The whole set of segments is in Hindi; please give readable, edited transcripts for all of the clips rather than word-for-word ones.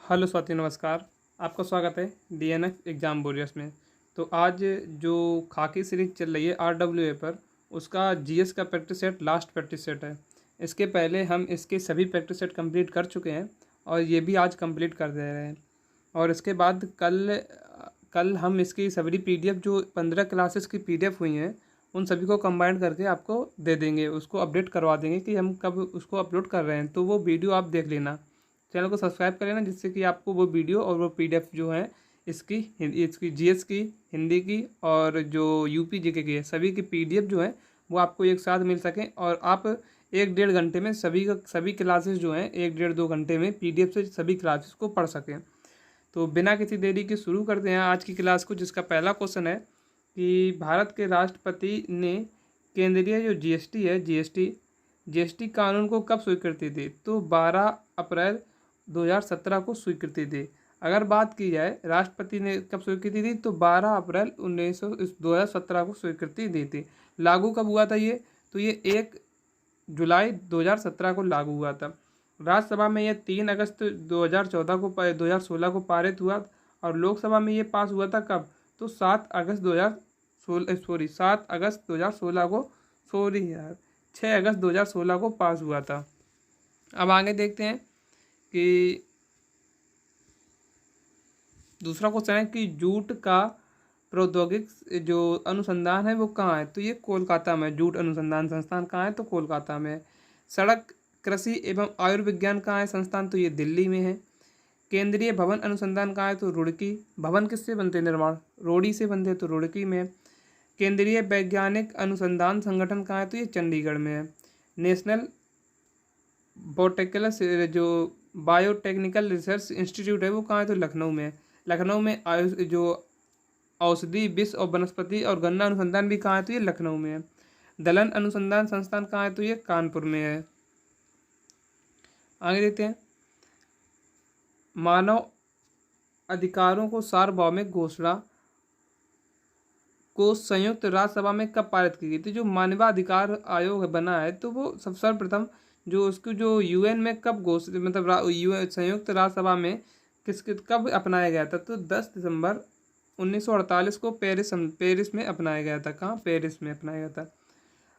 हेलो स्वाति, नमस्कार। आपका स्वागत है डीएनएफ एग्ज़ाम वॉरियर्स में। तो आज जो खाकी सीरीज चल रही है आरडब्ल्यूए पर, उसका जीएस का practice set last practice set है। इसके पहले हम इसके सभी प्रैक्टिस सेट कंप्लीट कर चुके हैं और ये भी आज कंप्लीट कर दे रहे हैं। और इसके बाद कल कल हम इसकी सभी पीडीएफ जो 15 क्लासेस की पीडीएफ हुई हैं उन सभी को कंबाइन करके आपको दे देंगे, उसको अपडेट करवा देंगे कि हम कब उसको अपलोड कर रहे हैं। तो वो वीडियो आप देख लेना, चैनल को सब्सक्राइब कर लेना, जिससे कि आपको वो वीडियो और वो पीडीएफ जो है इसकी जीएस की, हिंदी की और जो यूपी जीके की है, सभी की पीडीएफ जो है वो आपको एक साथ मिल सकें और आप 1-1.5 घंटे में सभी क्लासेस जो हैं 1-1.5-2 घंटे में पीडीएफ से सभी क्लासेस को पढ़ सकें। तो बिना किसी देरी के शुरू करते हैं आज की क्लास को, जिसका पहला क्वेश्चन है कि भारत के राष्ट्रपति ने केंद्रीय जो जीएसटी है जीएसटी कानून को कब स्वीकृति दी? तो 12 अप्रैल 2017 को स्वीकृति दी। अगर बात की जाए राष्ट्रपति ने कब स्वीकृति दी, तो 12 अप्रैल 2017 को स्वीकृति दी थी। लागू कब हुआ था ये? तो ये 1 जुलाई 2017 को लागू हुआ था। राज्यसभा में ये 3 अगस्त 2016 को पारित हुआ और लोकसभा में ये पास हुआ था कब? तो 7 अगस्त 2016 को, 6 अगस्त 2016 को पास हुआ था। अब आगे देखते हैं कि दूसरा क्वेश्चन है कि जूट का प्रौद्योगिक जो अनुसंधान है वो कहाँ है? तो ये कोलकाता में। जूट अनुसंधान संस्थान कहाँ है? तो कोलकाता में। सड़क कृषि एवं आयुर्विज्ञान कहाँ है संस्थान? तो ये दिल्ली में है। केंद्रीय भवन अनुसंधान कहाँ है? तो रुड़की। भवन किससे बनते हैं? निर्माण रोड़ी से बनते हैं, तो रुड़की में है। केंद्रीय वैज्ञानिक अनुसंधान संगठन कहाँ है? तो ये चंडीगढ़ में है। नेशनल जो बायोटेक्निकल रिसर्च इंस्टीट्यूट है वो कहाँ है? तो लखनऊ में है। लखनऊ में जो औषधि, विष और वनस्पति और गन्ना अनुसंधान भी कहाँ है? तो ये लखनऊ में है। दलहन अनुसंधान संस्थान कहाँ है? तो ये कानपुर में है। आगे देखते हैं, मानव अधिकारों को सार्वभौमिक घोषणा को संयुक्त राज्य सभा में कब पारित की गई थी? जो मानवाधिकार आयोग बना है तो वो सर्वप्रथम जो उसको जो यूएन में कब घोषित, मतलब यूएन संयुक्त राज्य सभा में कब अपनाया गया था? तो 10 दिसंबर 1948 को पेरिस में अपनाया गया था। कहाँ? पेरिस में अपनाया गया था।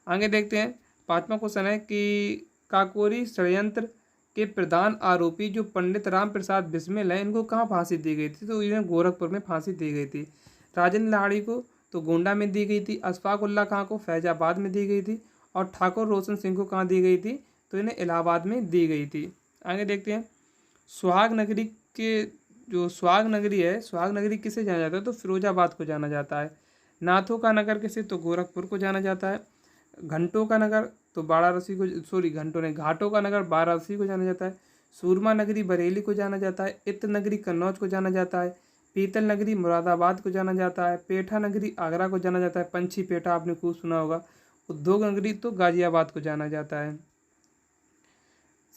आगे देखते हैं, 5वां क्वेश्चन है कि काकोरी षड्यंत्र के प्रधान आरोपी जो पंडित राम प्रसाद बिस्मिल हैं, इनको कहाँ फांसी दी गई थी? तो इन्हें गोरखपुर में फांसी दी गई थी। राजेंद्र लाहिड़ी को तो गोंडा में दी गई थी। अशफाक उल्ला खां को फैजाबाद में दी गई थी। और ठाकुर रोशन सिंह को कहाँ दी गई थी? तो इन्हें इलाहाबाद में दी गई थी। आगे देखते हैं, सुहाग नगरी के जो सुहाग नगरी है, सुहाग नगरी किसे जाना जाता है? तो फिरोजाबाद को जाना जाता है। नाथों का नगर किसे? तो गोरखपुर को जाना जाता है। घंटों का नगर तो वाराणसी को, घंटों ने घाटों का नगर वाराणसी को जाना जाता है। सूरमा नगरी बरेली को जाना जाता है। इत्र नगरी कन्नौज को जाना जाता है। पीतल नगरी मुरादाबाद को जाना जाता है। पेठा नगरी आगरा को जाना जाता है। पंछी पेठा आपने खूब सुना होगा। उद्योग नगरी तो गाजियाबाद को जाना जाता है।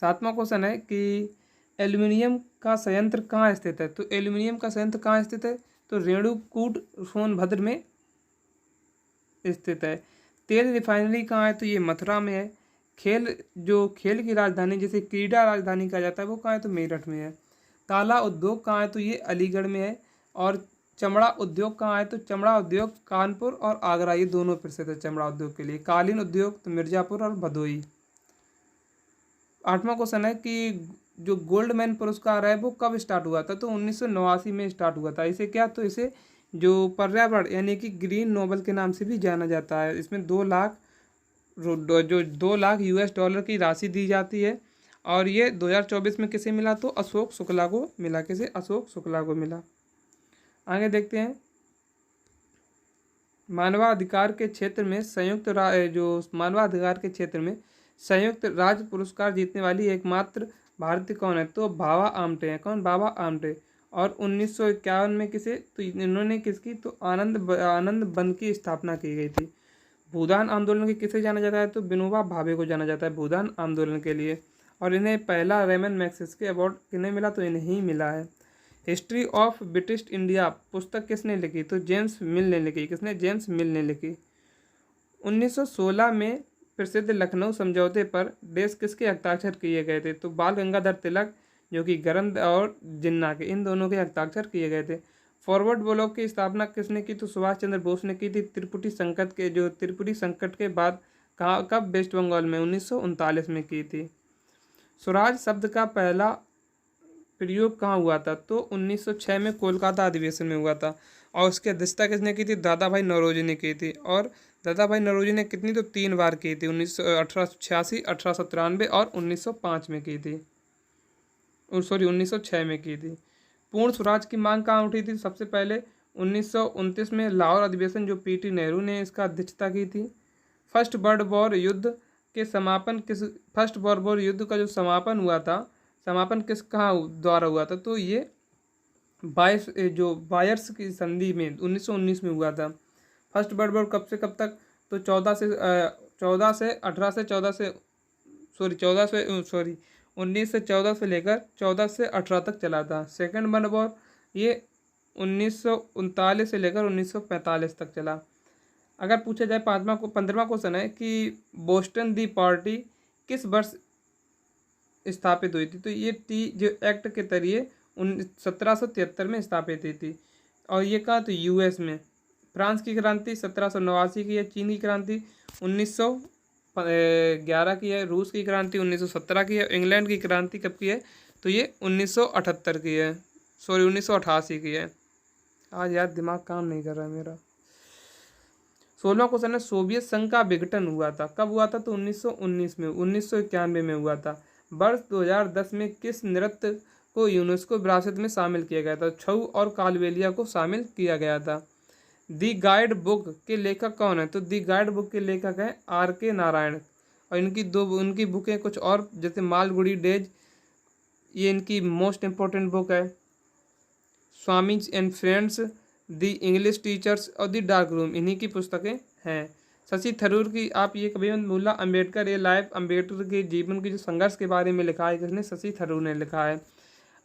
7वां क्वेश्चन है कि एल्यूमिनियम का संयंत्र कहाँ स्थित है? तो एल्यूमिनियम का संयंत्र कहाँ स्थित है? तो रेणुकूट सोनभद्र में स्थित है। तेल रिफाइनरी कहाँ है? तो ये मथुरा में है। खेल की राजधानी, जैसे क्रीडा राजधानी कहा जाता है, वो कहाँ है? तो मेरठ में है। ताला उद्योग कहाँ है? तो ये अलीगढ़ में है। और चमड़ा उद्योग कहाँ है? तो चमड़ा उद्योग कानपुर और आगरा, ये दोनों प्रसिद्ध है चमड़ा उद्योग के लिए। कालीन उद्योग तो मिर्जापुर और भदोई। 8वां क्वेश्चन है कि जो गोल्डमैन पुरस्कार है वो कब स्टार्ट हुआ था? तो 1989 में स्टार्ट हुआ था। इसे क्या? तो इसे जो पर्यावरण यानी कि ग्रीन नोबल के नाम से भी जाना जाता है। इसमें 2 लाख यूएस डॉलर की राशि दी जाती है। और ये 2024 में किसे मिला? तो अशोक शुक्ला को मिला। किसे? अशोक शुक्ला को मिला। आगे देखते हैं, मानवाधिकार के क्षेत्र में संयुक्त राज्य पुरस्कार जीतने वाली एकमात्र भारतीय कौन है? तो भाभा आमटे हैं। कौन? भाभा आमटे। और 1951 में किसे? तो इन्होंने किसकी? तो आनंद वन की स्थापना की गई थी। भूदान आंदोलन के किसे जाना जाता है? तो विनोबा भावे को जाना जाता है भूदान आंदोलन के लिए। और इन्हें पहला रेमन मैग्सेसे अवार्ड किन्हें मिला? तो इन्हें ही मिला है। हिस्ट्री ऑफ ब्रिटिश इंडिया पुस्तक किसने लिखी? तो जेम्स मिल ने लिखी। किसने? जेम्स मिल ने लिखी। 1916 में प्रसिद्ध लखनऊ समझौते पर देश किसके हस्ताक्षर किए गए थे? तो बाल गंगाधर तिलक, जो कि गरम और जिन्ना के, इन दोनों के हस्ताक्षर किए गए थे। फॉरवर्ड ब्लॉक की स्थापना किसने की? तो सुभाष चंद्र बोस ने की थी। त्रिपुटी संकट के बाद कहाँ कब? वेस्ट बंगाल में 1939 में की थी। स्वराज शब्द का पहला प्रयोग कहाँ हुआ था? तो 1906 में कोलकाता अधिवेशन में हुआ था। और उसकी अध्यक्षता किसने की थी? दादा भाई नौरोजी ने की थी। और दादा भाई नौरोजी ने कितनी? तो 3 बार की थी, 1886, 1893 और 1905 में की थी। 1906 में की थी। पूर्ण स्वराज की मांग कहाँ उठी थी? सबसे पहले 1929 में लाहौर अधिवेशन, जो पीटी नेहरू ने इसका अध्यक्षता की थी। फर्स्ट वर्ल्ड वॉर युद्ध का जो समापन हुआ था, समापन किस कहाँ द्वारा हुआ था? तो ये बायर्स की संधि में 1919 में हुआ था। फर्स्ट वर्ल्ड वॉर कब से कब तक? तो 1914 से लेकर 14 से 18 तक चला था। सेकेंड वर्ल्ड वॉर ये 1939 से लेकर 1945 तक चला। अगर पूछा जाए 15वां क्वेश्चन है कि बोस्टन दी पार्टी किस वर्ष स्थापित हुई थी? तो ये जो एक्ट के जरिए 1773 में स्थापित हुई थी। और ये कहाँ? तो यूएस में। फ्रांस की क्रांति 1789 की है। चीन की क्रांति 1911 की है। रूस की क्रांति 1917 की है। इंग्लैंड की क्रांति कब की है? तो ये 1978 की है, 1988 की है। आज यार दिमाग काम नहीं कर रहा है मेरा। 16वां क्वेश्चन है, सोवियत संघ का विघटन हुआ था, कब हुआ था? तो 1919 में, 1991 में हुआ था। वर्ष 2010 में किस नृत्य को यूनेस्को विरासत में शामिल किया गया था? छऊ और कालबेलिया को शामिल किया गया था। दी गाइड बुक के लेखक कौन है? तो दी गाइड बुक के लेखक हैं RK नारायण। और उनकी बुकें कुछ और, जैसे मालगुडी डेज, ये इनकी मोस्ट इम्पोर्टेंट बुक है। Swami and friends, the English teachers और द डार्क रूम, इन्हीं की पुस्तकें हैं। शशि थरूर की आप ये कभी मुल्ला अम्बेडकर ए लाइफ, अम्बेडकर के जीवन की जो संघर्ष के बारे में लिखा है, किसने? शशि थरूर ने लिखा है।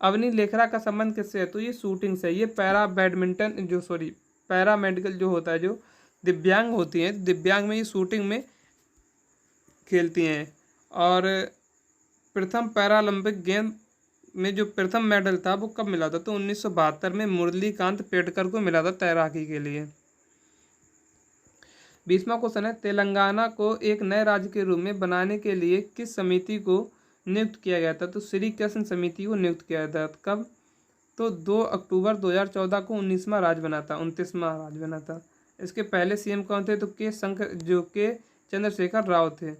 अवनी लेखरा का संबंध किससे है? तो ये शूटिंग से। ये पैरा मेडिकल जो होता है, जो दिव्यांग होती हैं, दिव्यांग में ये शूटिंग में खेलती हैं। और प्रथम पैरालंपिक गेम में जो प्रथम मेडल था वो कब मिला था? तो 1972 में मुरलीकांत पेडकर को मिला था तैराकी के लिए। 20वां क्वेश्चन है, तेलंगाना को एक नए राज्य के रूप में बनाने के लिए किस समिति को नियुक्त किया गया था? तो श्री कृष्ण समिति को नियुक्त किया गया था। कब? तो 2 अक्टूबर 2014 को 29वां राज्य बना था। इसके पहले CM कौन थे? तो के चंद्रशेखर राव थे।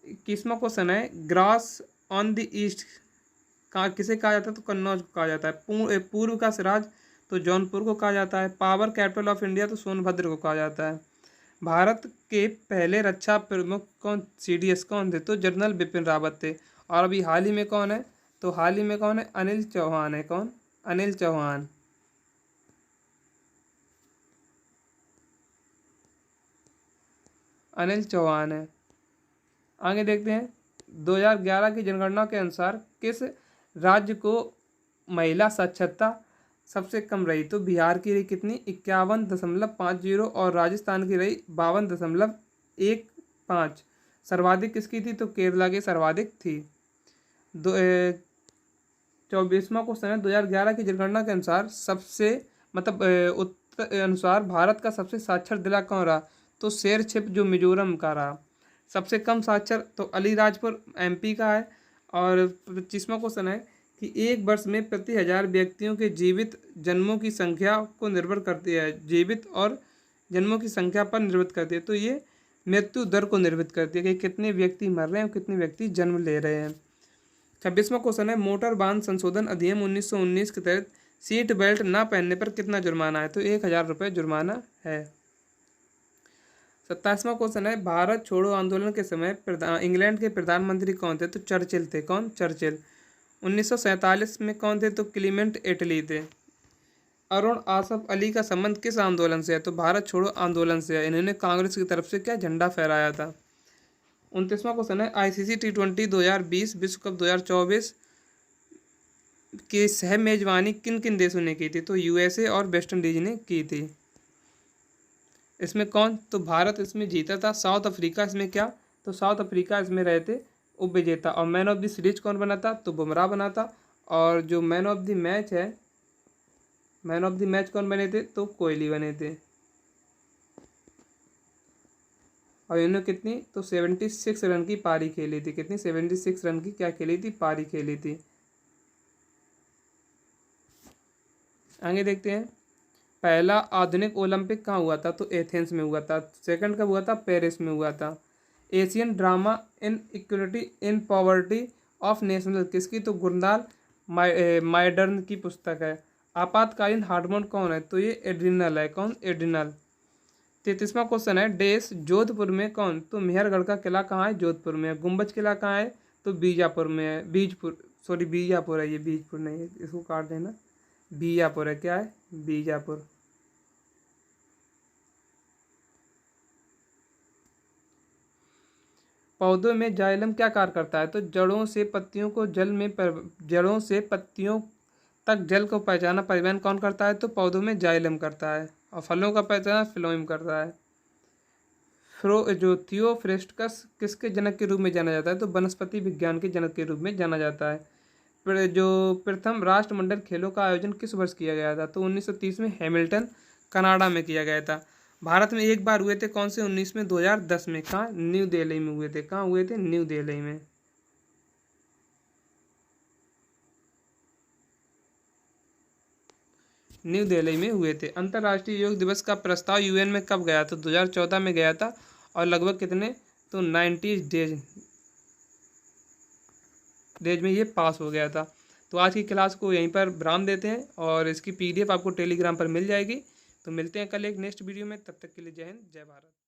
21वां क्वेश्चन है, ग्रास ऑन द ईस्ट किसे कहा जाता है? तो कन्नौज को कहा जाता है। पूर्व का सिराज, तो जौनपुर को कहा जाता है। पावर कैपिटल ऑफ इंडिया, तो सोनभद्र को कहा जाता है। भारत के पहले रक्षा प्रमुख कौन, CDS कौन थे? तो जनरल बिपिन रावत थे। और अभी हाल ही में कौन है? तो हाल ही में कौन है? अनिल चौहान है। कौन? अनिल चौहान। अनिल चौहान है। आगे देखते हैं, 2011 की जनगणना के अनुसार किस राज्य को महिला साक्षरता सबसे कम रही? तो बिहार की रही कितनी? 51.50 और राजस्थान की रही 52.15। सर्वाधिक किसकी थी? तो केरला की सर्वाधिक थी। 24वां क्वेश्चन है, 2011 की जनगणना के अनुसार अनुसार भारत का सबसे साक्षर जिला कौन रहा? तो शेरछिप, जो मिजोरम का रहा। सबसे कम साक्षर, तो अलीराजपुर MP का है। और 25वां क्वेश्चन है कि एक वर्ष में प्रति 1000 व्यक्तियों के जीवित जन्मों की संख्या को निर्भर करती है, जीवित और जन्मों की संख्या पर निर्भर करती है। तो ये मृत्यु दर को निर्भर करती है कि कितने व्यक्ति मर रहे हैं और कितने व्यक्ति जन्म ले रहे हैं। 26वां क्वेश्चन है, मोटर वाहन संशोधन अधिनियम 1919 के तहत सीट बेल्ट न पहनने पर कितना जुर्माना है? तो 1000 रुपये जुर्माना है। 27वां क्वेश्चन है, भारत छोड़ो आंदोलन के समय इंग्लैंड के प्रधानमंत्री कौन थे? तो चर्चिल थे। कौन? चर्चिल। 1947 में कौन थे? तो क्लीमेंट एटली थे। अरुण आसफ अली का संबंध किस आंदोलन से है? तो भारत छोड़ो आंदोलन से है। इन्होंने कांग्रेस की तरफ से क्या झंडा फहराया था। 29वां क्वेश्चन है, ICC T20 2020 विश्व कप 2024 की सह मेजबानी किन किन देशों ने की थी? तो USA और वेस्ट इंडीज ने की थी। इसमें कौन? तो भारत इसमें जीता था। साउथ अफ्रीका इसमें क्या? तो साउथ अफ्रीका इसमें रहे थे उपविजेता। और मैन ऑफ द सीरीज कौन बना था? तो बुमराह बना था। और जो मैन ऑफ द मैच है, मैन ऑफ द मैच कौन बने थे? तो कोहली बने थे। और इन्होंने कितनी? तो 76 रन की पारी खेली थी। कितनी? 76 रन की क्या खेली थी? पारी खेली थी। आगे देखते हैं, पहला आधुनिक ओलंपिक कहाँ हुआ था? तो एथेंस में हुआ था। सेकंड कब हुआ था? पेरिस में हुआ था। Asian drama in equality in poverty of national किसकी? तो गुरनाल माइडर्न की पुस्तक है। आपातकालीन हार्मोन कौन है? तो ये एड्रिनल है। कौन? एड्रिनल। 33वां क्वेश्चन है, देश जोधपुर में कौन? तो मेहरगढ़ का किला कहाँ है? जोधपुर में है। गुम्बज किला कहाँ है? तो बीजापुर में है। बीजपुर, सॉरी बीजापुर है, ये बीजपुर नहीं है, इसको काट देना। बीजापुर है। क्या है? बीजापुर। पौधों में जाइलम क्या कार्य करता है? तो जड़ों से पत्तियों को जड़ों से पत्तियों तक जल को पहुंचाना परिवहन कौन करता है? तो पौधों में जाइलम करता है। और फलों का पहचान फ्लोएम करता है। जो थियोफ्रेस्टस किसके जनक के रूप में जाना जाता है? तो वनस्पति विज्ञान के जनक के रूप में जाना जाता है। जो प्रथम राष्ट्रमंडल खेलों का आयोजन किस वर्ष किया गया था? तो 1930 में हैमिल्टन कनाडा में किया गया था। भारत में एक बार हुए थे, कौन से? 19 में। 2010 में। कहाँ? न्यू दिल्ली में हुए थे। कहाँ हुए थे? न्यू दिल्ली में। न्यू दिल्ली में हुए थे। अंतर्राष्ट्रीय योग दिवस का प्रस्ताव यूएन में कब गया? तो 2014 में गया था। और लगभग कितने? तो 90 डेज में ये पास हो गया था। तो आज की क्लास को यहीं पर विराम देते हैं और इसकी पीडीएफ आपको टेलीग्राम पर मिल जाएगी। तो मिलते हैं कल एक नेक्स्ट वीडियो में, तब तक के लिए जय हिंद, जय भारत।